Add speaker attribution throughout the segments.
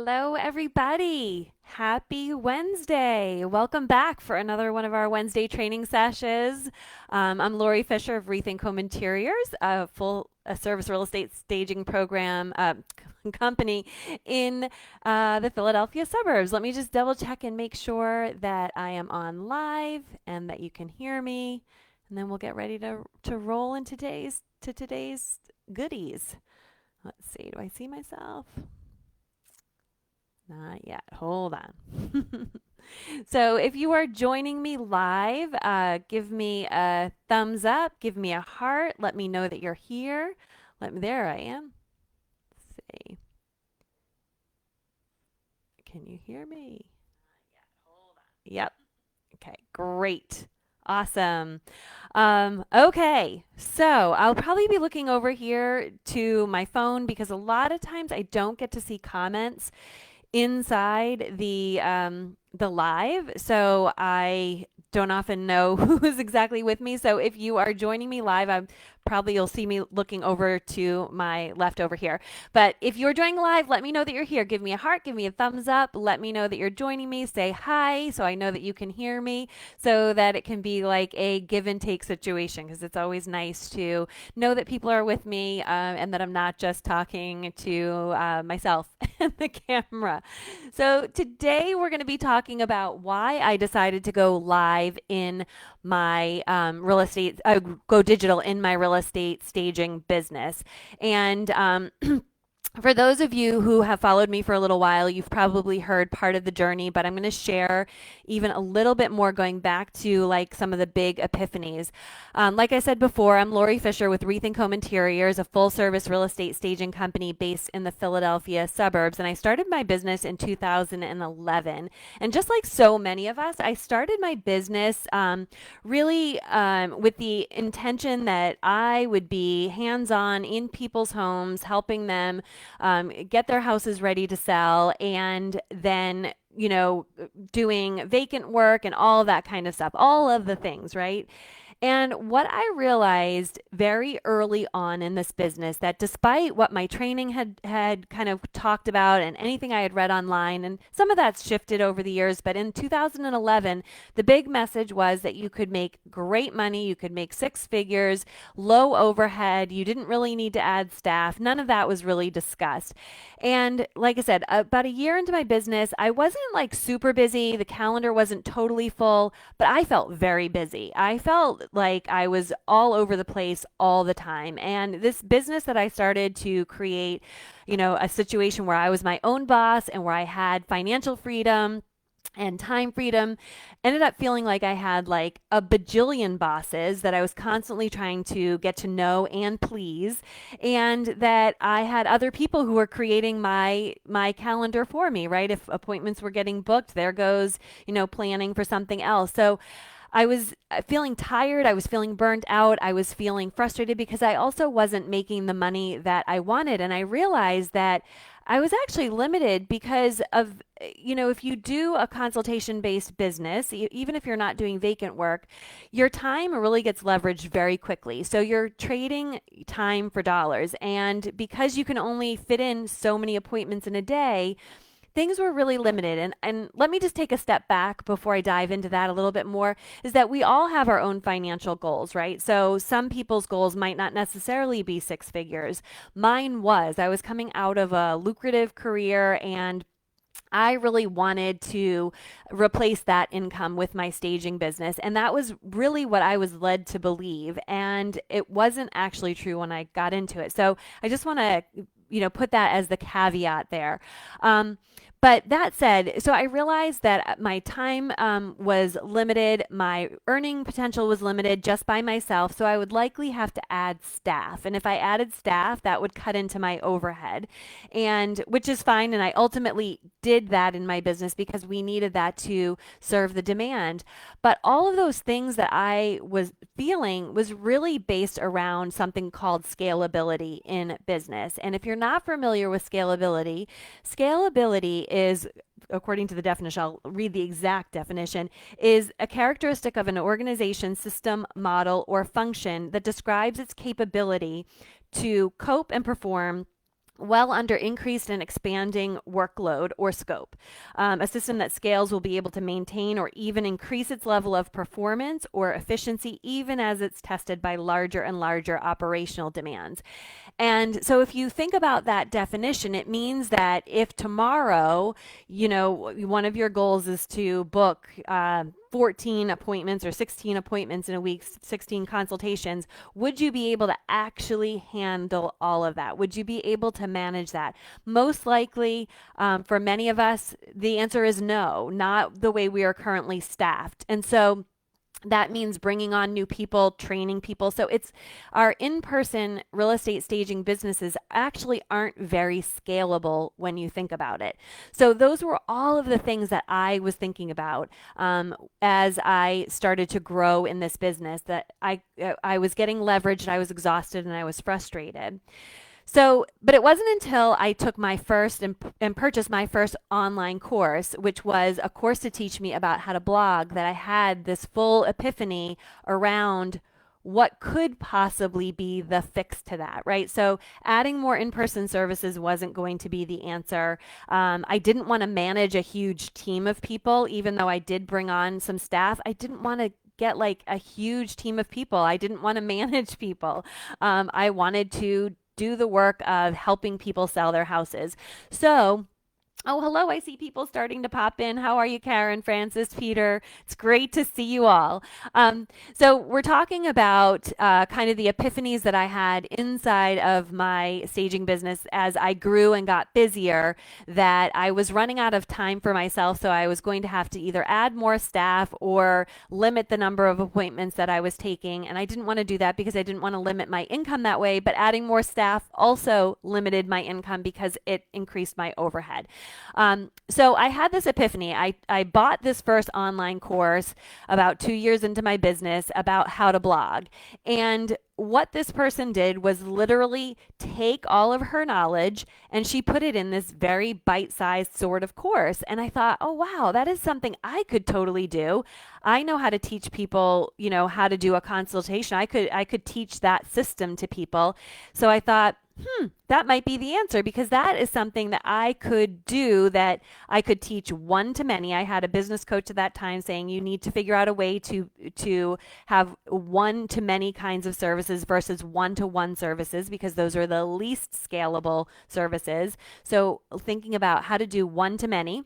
Speaker 1: Hello, everybody. Happy Wednesday. Welcome back for another one of our Wednesday training sessions. I'm Lori Fisher of Rethink Home Interiors, a full service real estate staging program company in the Philadelphia suburbs. Let me just double check and make sure that I am on live and that you can hear me. And then we'll get ready to roll in today's goodies. Let's see. Do I see myself? Not yet. Hold on. So if you are joining me live, give me a thumbs up, give me a heart, let me know that you're here. There I am. Let's see. Can you hear me? Yep. Okay, great. Awesome. Okay, so I'll probably be looking over here to my phone because a lot of times I don't get to see comments inside the live, so I don't often know who is exactly with me. So if you are joining me live, you'll see me looking over to my left over here. But if you're joining live, let me know that you're here. Give me a heart, give me a thumbs up, let me know that you're joining me. Say hi so I know that you can hear me, so that it can be like a give and take situation, because it's always nice to know that people are with me, and that I'm not just talking to myself and the camera. So today we're going to be talking about why I decided to go live in my go digital in my real estate staging business. And for those of you who have followed me for a little while, you've probably heard part of the journey, but I'm going to share even a little bit more, going back to like some of the big epiphanies. Like I said before, I'm Lori Fisher with Rethink Home Interiors, a full service real estate staging company based in the Philadelphia suburbs. And I started my business in 2011. And just like so many of us, I started my business really with the intention that I would be hands on in people's homes, helping them get their houses ready to sell, and then doing vacant work and all of that kind of stuff, all of the things, right? And what I realized very early on in this business, that despite what my training had kind of talked about and anything I had read online, and some of that's shifted over the years, but in 2011, the big message was that you could make great money, you could make six figures, low overhead, you didn't really need to add staff. None of that was really discussed. And like I said, about a year into my business, I wasn't like super busy. The calendar wasn't totally full, but I felt very busy. I felt like I was all over the place all the time. And this business that I started to create, a situation where I was my own boss and where I had financial freedom and time freedom, ended up feeling like I had like a bajillion bosses that I was constantly trying to get to know and please, and that I had other people who were creating my calendar for me, right? If appointments were getting booked, there goes, planning for something else. So I was feeling tired. I was feeling burnt out. I was feeling frustrated because I also wasn't making the money that I wanted. And I realized that I was actually limited because of, if you do a consultation based business, even if you're not doing vacant work, your time really gets leveraged very quickly. So you're trading time for dollars. And because you can only fit in so many appointments in a day, things were really limited. And let me just take a step back before I dive into that a little bit more, is that we all have our own financial goals, right? So some people's goals might not necessarily be six figures. Mine was. I was coming out of a lucrative career, and I really wanted to replace that income with my staging business. And that was really what I was led to believe. And it wasn't actually true when I got into it. So I just want to put that as the caveat there. But that said, so I realized that my time was limited, my earning potential was limited just by myself, so I would likely have to add staff. And if I added staff, that would cut into my overhead, and which is fine. And I ultimately did that in my business because we needed that to serve the demand. But all of those things that I was feeling was really based around something called scalability in business. And if you're not familiar with scalability, scalability is, according to the definition, I'll read the exact definition, is a characteristic of an organization, system, model, or function that describes its capability to cope and perform well under increased and expanding workload or scope. A system that scales will be able to maintain or even increase its level of performance or efficiency, even as it's tested by larger and larger operational demands. And so if you think about that definition, it means that if tomorrow, one of your goals is to book 14 appointments or 16 appointments in a week, 16 consultations, would you be able to actually handle all of that? Would you be able to manage that? Most likely, for many of us, the answer is no, not the way we are currently staffed. And so that means bringing on new people, training people. So it's our in-person real estate staging businesses actually aren't very scalable when you think about it. So those were all of the things that I was thinking about as I started to grow in this business. That I was getting leveraged, I was exhausted, and I was frustrated. So, but it wasn't until I took my first and purchased my first online course, which was a course to teach me about how to blog, that I had this full epiphany around what could possibly be the fix to that, right? So adding more in-person services wasn't going to be the answer. I didn't want to manage a huge team of people, even though I did bring on some staff. I didn't want to get like a huge team of people. I didn't want to manage people. I wanted to do the work of helping people sell their houses. So, oh, hello. I see people starting to pop in. How are you, Karen, Francis, Peter? It's great to see you all. So we're talking about kind of the epiphanies that I had inside of my staging business as I grew and got busier, that I was running out of time for myself. So I was going to have to either add more staff or limit the number of appointments that I was taking. And I didn't want to do that because I didn't want to limit my income that way. But adding more staff also limited my income because it increased my overhead. So I had this epiphany. I bought this first online course about 2 years into my business about how to blog. And what this person did was literally take all of her knowledge and she put it in this very bite-sized sort of course. And I thought, oh, wow, that is something I could totally do. I know how to teach people, how to do a consultation. I could teach that system to people. So I thought, that might be the answer, because that is something that I could do, that I could teach one to many. I had a business coach at that time saying you need to figure out a way to have one to many kinds of services versus one-to-one services, because those are the least scalable services. So thinking about how to do one to many.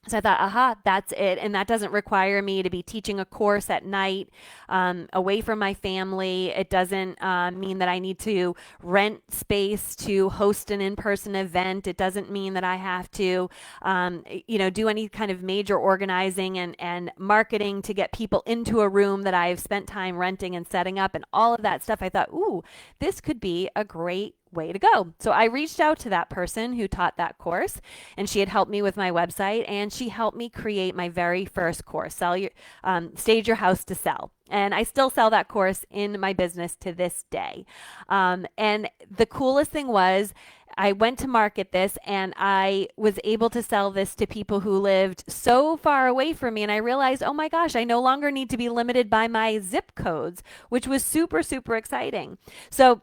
Speaker 1: So I thought, aha, that's it. And that doesn't require me to be teaching a course at night away from my family. It doesn't mean that I need to rent space to host an in-person event. It doesn't mean that I have to, do any kind of major organizing and marketing to get people into a room that I've spent time renting and setting up and all of that stuff. I thought, ooh, this could be a great way to go. So I reached out to that person who taught that course, and she had helped me with my website, and she helped me create my very first course, Stage Your House to Sell. And I still sell that course in my business to this day. And the coolest thing was, I went to market this and I was able to sell this to people who lived so far away from me. And I realized, oh my gosh, I no longer need to be limited by my zip codes, which was super, super exciting. So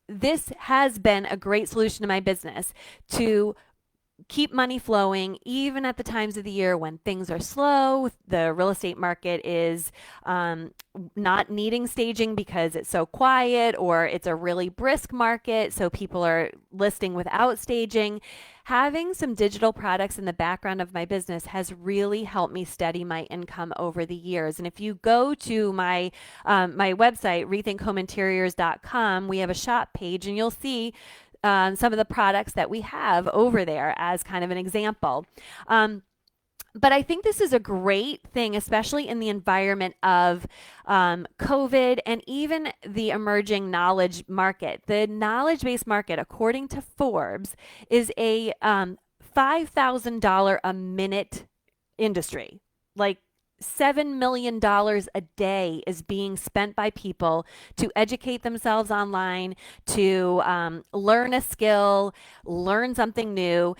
Speaker 1: this has been a great solution to my business to keep money flowing even at the times of the year when things are slow. The real estate market is not needing staging because it's so quiet, or it's a really brisk market, so people are listing without staging. Having some digital products in the background of my business has really helped me steady my income over the years. And if you go to my website, rethinkHomeInteriors.com, we have a shop page, and you'll see some of the products that we have over there as kind of an example. But I think this is a great thing, especially in the environment of COVID and even the emerging knowledge market. The knowledge-based market, according to Forbes, is a $5,000 a minute industry. Like $7 million a day is being spent by people to educate themselves online, to learn a skill, learn something new.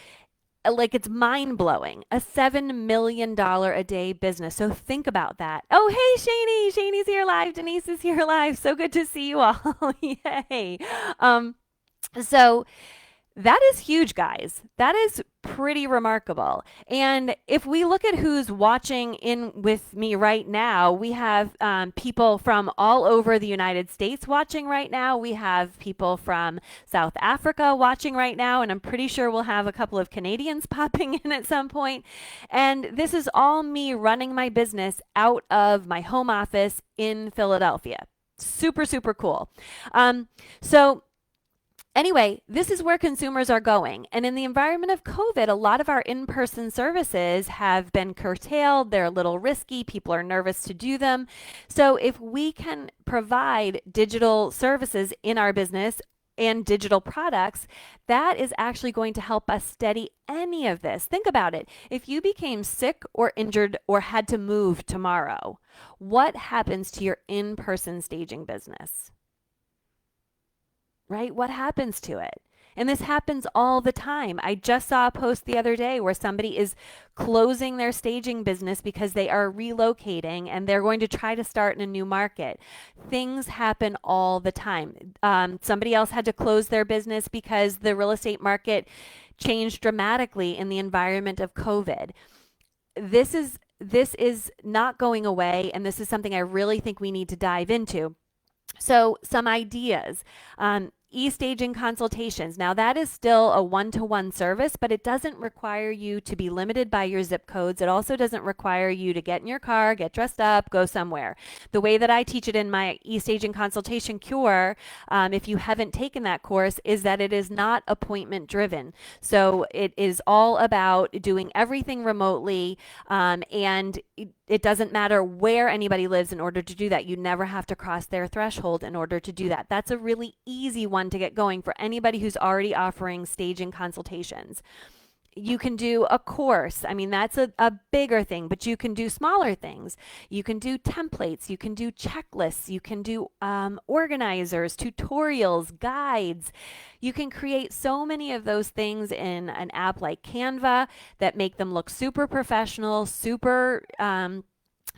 Speaker 1: Like, it's mind-blowing. A $7 million a day business. So think about that. Oh, hey, Shani. Shani's here live. Denise is here live. So good to see you all. Yay. So That is huge, guys. That is pretty remarkable. And if we look at who's watching in with me right now, we have people from all over the United States watching right now. We have people from South Africa watching right now. And I'm pretty sure we'll have a couple of Canadians popping in at some point. And this is all me running my business out of my home office in Philadelphia. Super, super cool. So, anyway, this is where consumers are going. And in the environment of COVID, a lot of our in person services have been curtailed. They're a little risky. People are nervous to do them. So, if we can provide digital services in our business and digital products, that is actually going to help us steady any of this. Think about it. If you became sick or injured or had to move tomorrow, what happens to your in person staging business? Right? What happens to it? And this happens all the time. I just saw a post the other day where somebody is closing their staging business because they are relocating and they're going to try to start in a new market. Things happen all the time. Somebody else had to close their business because the real estate market changed dramatically in the environment of COVID. This is not going away, and this is something I really think we need to dive into. So, some ideas. E-staging consultations. Now, that is still a one-to-one service, but it doesn't require you to be limited by your zip codes. It also doesn't require you to get in your car, get dressed up, go somewhere. The way that I teach it in my e-staging consultation cure, if you haven't taken that course, is that it is not appointment driven. So it is all about doing everything remotely, and it doesn't matter where anybody lives in order to do that. You never have to cross their threshold in order to do that. That's a really easy one to get going for anybody who's already offering staging consultations. You can do a course. I mean, that's a bigger thing, but you can do smaller things. You can do templates. You can do checklists. You can do organizers, tutorials, guides. You can create so many of those things in an app like Canva that make them look super professional, super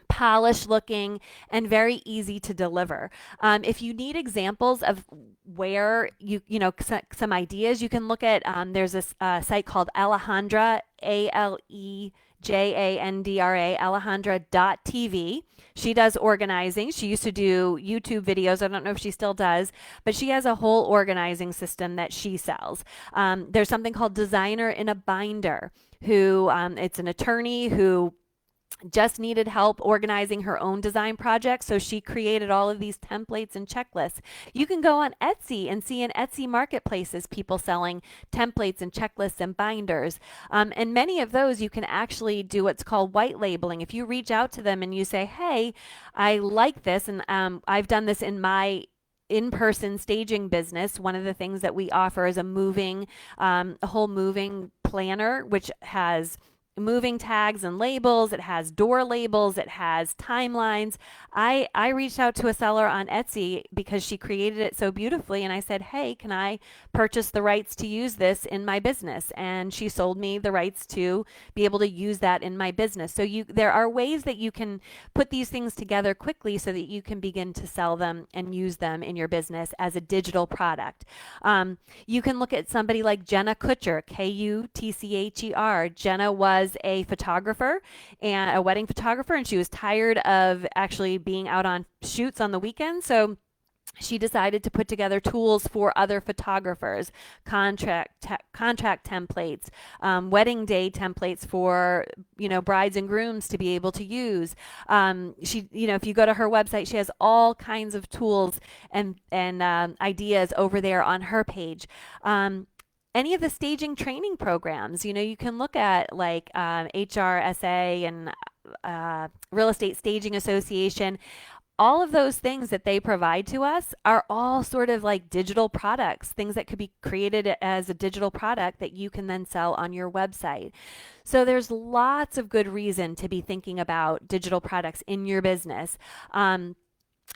Speaker 1: polished looking, and very easy to deliver. If you need examples of where some ideas, you can look at, there's this site called Alejandra, Alejandra, Alejandra.tv. She does organizing. She used to do YouTube videos. I don't know if she still does, but she has a whole organizing system that she sells. There's something called Designer in a Binder, who it's an attorney who just needed help organizing her own design project, so she created all of these templates and checklists. You can go on Etsy and see in Etsy marketplaces people selling templates and checklists and binders. And many of those you can actually do what's called white labeling. If you reach out to them and you say, hey, I like this, and I've done this in my in-person staging business. One of the things that we offer is a whole moving planner, which has moving tags and labels. It has door labels. It has timelines. I reached out to a seller on Etsy because she created it so beautifully, and I said, hey, can I purchase the rights to use this in my business? And she sold me the rights to be able to use that in my business. So there are ways that you can put these things together quickly so that you can begin to sell them and use them in your business as a digital product. You can look at somebody like Jenna Kutcher, Kutcher. Jenna was a photographer, and a wedding photographer, and she was tired of actually being out on shoots on the weekend. So she decided to put together tools for other photographers, contract templates, wedding day templates for brides and grooms to be able to use. If you go to her website, she has all kinds of tools and ideas over there on her page. Any of the staging training programs, you can look at like HRSA and Real Estate Staging Association. All of those things that they provide to us are all sort of like digital products, things that could be created as a digital product that you can then sell on your website. So there's lots of good reason to be thinking about digital products in your business. And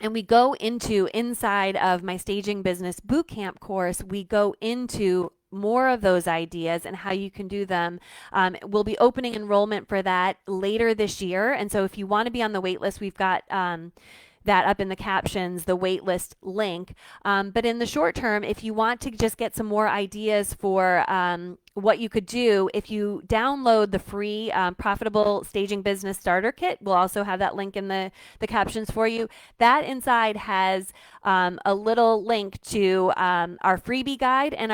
Speaker 1: we go into, inside of my Staging Business Bootcamp course, we go into more of those ideas and how you can do them. We'll be opening enrollment for that later this year. And so if you want to be on the wait list, we've got that up in the captions, the waitlist link. But in the short term, if you want to just get some more ideas for what you could do, if you download the free Profitable Staging Business Starter Kit, we'll also have that link in the captions for you. That inside has a little link to our freebie guide, and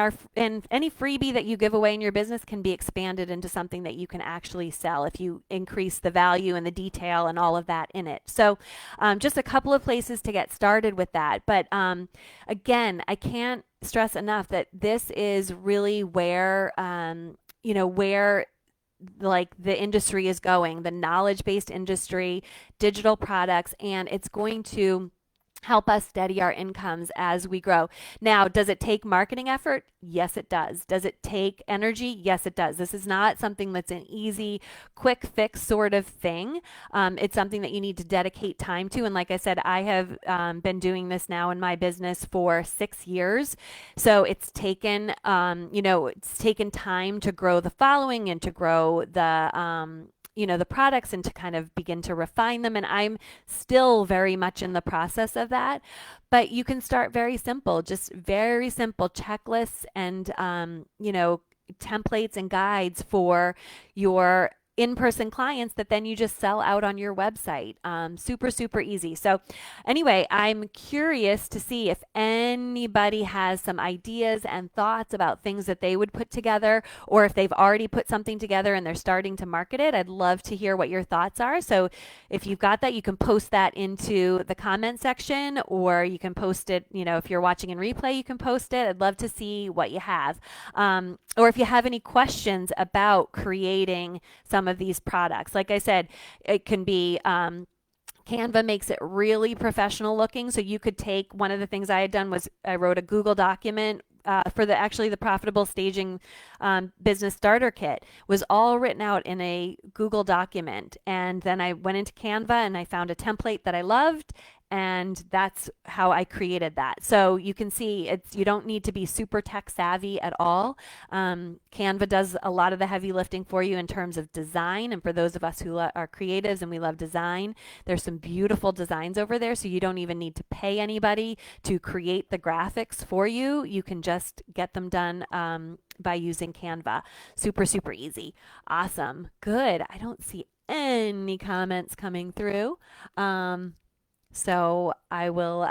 Speaker 1: any freebie that you give away in your business can be expanded into something that you can actually sell if you increase the value and the detail and all of that in it. So just a couple of places to get started with that. But again, I can't stress enough that this is really where where like the industry is going, the knowledge-based industry, digital products, and it's going to help us steady our incomes as we grow. Now, does it take marketing effort? Yes, it does. Does it take energy? Yes, it does. This is not something that's an easy, quick fix sort of thing. It's something that you need to dedicate time to. And like I said, I have been doing this now in my business for 6 years. So it's taken, it's taken time to grow the following and to grow the products and to kind of begin to refine them. And I'm still very much in the process of that. But you can start very simple, just very simple checklists and, templates and guides for your in-person clients that then you just sell out on your website. Super, super easy. So anyway, I'm curious to see if anybody has some ideas and thoughts about things that they would put together, or if they've already put something together and they're starting to market it. I'd love to hear what your thoughts are. So if you've got that, you can post that into the comment section, or you can post it, if you're watching in replay, you can post it. I'd love to see what you have. Or if you have any questions about creating some of these products. Like I said, it can be Canva makes it really professional looking. So you could take, one of the things I had done was I wrote a Google document for the Profitable Staging Business Starter Kit, was all written out in a Google document. And then I went into Canva and I found a template that I loved, and that's how I created that. So you can see you don't need to be super tech savvy at all. Canva does a lot of the heavy lifting for you in terms of design. And for those of us who are creatives and we love design, there's some beautiful designs over there. So you don't even need to pay anybody to create the graphics for you. You can just get them done by using Canva. Super, super easy. Awesome. Good. I don't see any comments coming through. So I will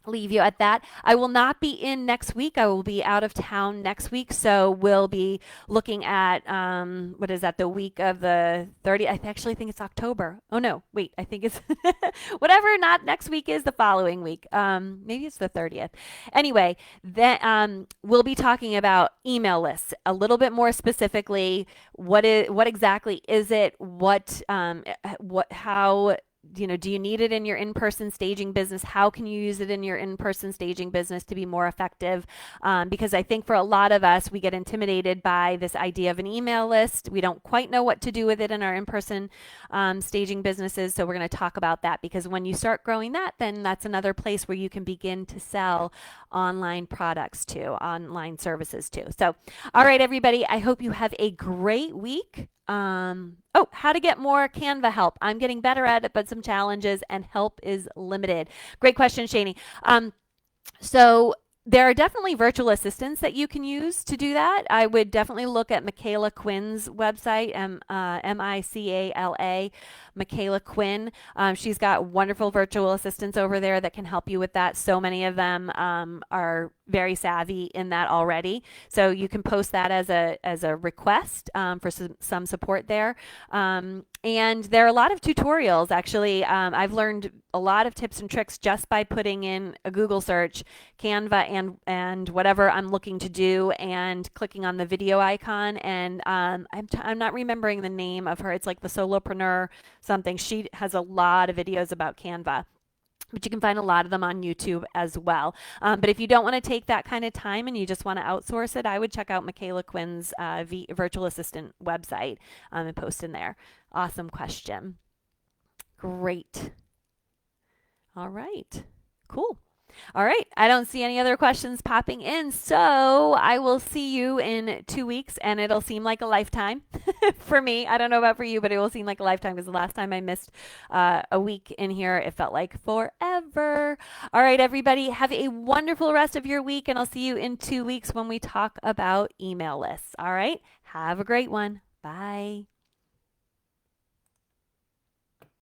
Speaker 1: leave you at that. I will not be in next week. I will be out of town next week. So we'll be looking at, what is that, the week of the 30th? I actually think it's October. Oh, no, wait, I think it's whatever, not next week is the following week. Maybe it's the 30th. Anyway, then we'll be talking about email lists a little bit more specifically. What exactly is it? How do you need it in your in-person staging business? How can you use it in your in-person staging business to be more effective? Because I think for a lot of us, we get intimidated by this idea of an email list. We don't quite know what to do with it in our in-person staging businesses. So we're going to talk about that, because when you start growing that, then that's another place where you can begin to sell online products too, online services too. So, all right, everybody, I hope you have a great week. How to get more Canva help. I'm getting better at it, but some challenges and help is limited. Great question, Shani. So there are definitely virtual assistants that you can use to do that. I would definitely look at Michaela Quinn's website, Micala, Michaela Quinn. She's got wonderful virtual assistants over there that can help you with that. So many of them are very savvy in that already. So you can post that as a request for some support there. And there are a lot of tutorials, actually. I've learned a lot of tips and tricks just by putting in a Google search, Canva and whatever I'm looking to do, and clicking on the video icon. And I'm not remembering the name of her. It's like the Solopreneur something. She has a lot of videos about Canva, but you can find a lot of them on YouTube as well. But if you don't want to take that kind of time and you just want to outsource it, I would check out Michaela Quinn's virtual assistant website and post in there. Awesome question. Great. All right. Cool. All right. I don't see any other questions popping in. So I will see you in 2 weeks, and it'll seem like a lifetime for me. I don't know about for you, but it will seem like a lifetime because the last time I missed a week in here, it felt like forever. All right, everybody. Have a wonderful rest of your week, and I'll see you in 2 weeks when we talk about email lists. All right. Have a great one. Bye.